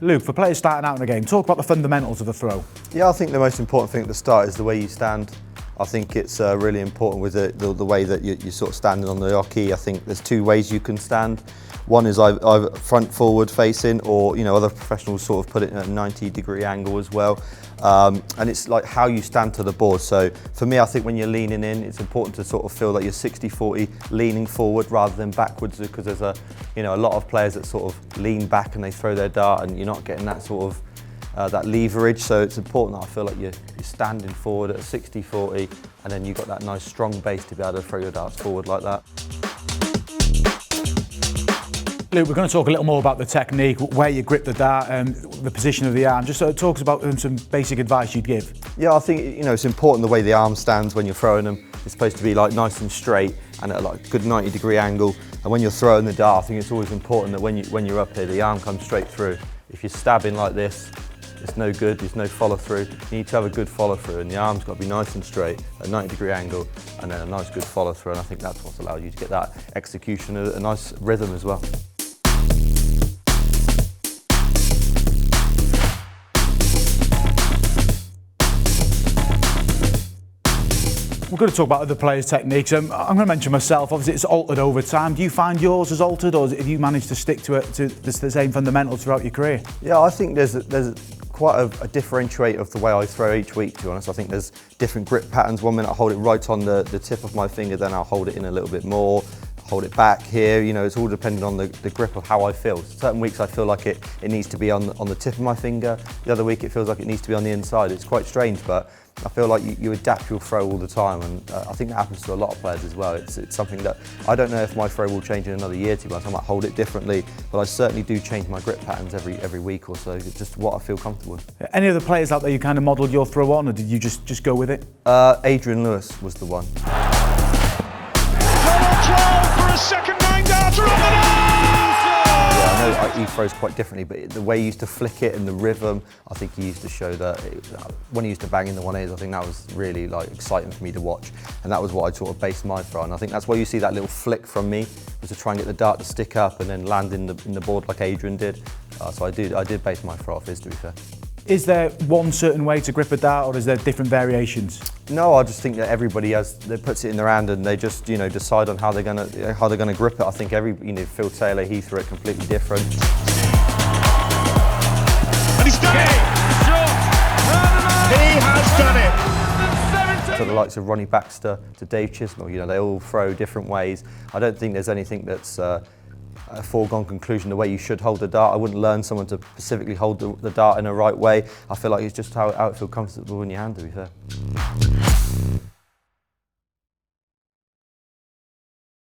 Luke, for players starting out in a game, talk about the fundamentals of the throw. Yeah, I think the most important thing at the start is the way you stand. I think it's really important with the way that you're sort of standing on the hockey. I think there's two ways you can stand. One is either front forward facing, or other professionals sort of put it in a 90-degree angle as well. And it's like how you stand to the board. So for me, I think when you're leaning in, it's important to sort of feel like you're 60-40 leaning forward rather than backwards, because there's a lot of players that sort of lean back and they throw their dart, and you're not getting that sort of that leverage. So it's important that I feel like you're standing forward at 60-40, and then you've got that nice strong base to be able to throw your darts forward like that. Luke, we're going to talk a little more about the technique, where you grip the dart, and the position of the arm. Just talks about some basic advice you'd give. Yeah, I think it's important the way the arm stands when you're throwing them. It's supposed to be like nice and straight and at like a good 90-degree angle. And when you're throwing the dart, I think it's always important that when you're up here, the arm comes straight through. If you're stabbing like this, it's no good, there's no follow through. You need to have a good follow through, and the arm's got to be nice and straight, a 90-degree angle, and then a nice good follow through. And I think that's what's allowed you to get that execution, a nice rhythm as well. We're going to talk about other players' techniques. I'm going to mention myself. Obviously, it's altered over time. Do you find yours has altered, or have you managed to stick to the same fundamentals throughout your career? Yeah, I think there's quite a differentiator of the way I throw each week, to be honest. I think there's different grip patterns. One minute I hold it right on the tip of my finger, then I'll hold it in a little bit more, hold it back here. It's all depending on the grip of how I feel. Certain weeks I feel like it needs to be on the tip of my finger. The other week it feels like it needs to be on the inside. It's quite strange, but I feel like you adapt your throw all the time, and I think that happens to a lot of players as well. It's something that I don't know if my throw will change in another year, to be honest. I might hold it differently, but I certainly do change my grip patterns every week or so. It's just what I feel comfortable with. Any other players out there you kind of modelled your throw on, or did you just go with it? Adrian Lewis was the one. For a second 9-darter on the line! I know he throws quite differently, but the way he used to flick it and the rhythm, I think he used to show that when he used to bang in the 180s, I think that was really exciting for me to watch, and that was what I sort of based my throw on. I think that's why you see that little flick from me, was to try and get the dart to stick up and then land in the board like Adrian did. So I did base my throw off his, to be fair. Is there one certain way to grip a dart, or is there different variations? No, I just think that everybody puts it in their hand, and they just decide on how they're gonna grip it. I think Phil Taylor, he threw it completely different. And he's done it! He has done it! To the likes of Ronnie Baxter, to Dave Chisnell, they all throw different ways. I don't think there's anything that's a foregone conclusion the way you should hold the dart. I wouldn't learn someone to specifically hold the dart in the right way. I feel like it's just how it feels comfortable in your hand, to be fair.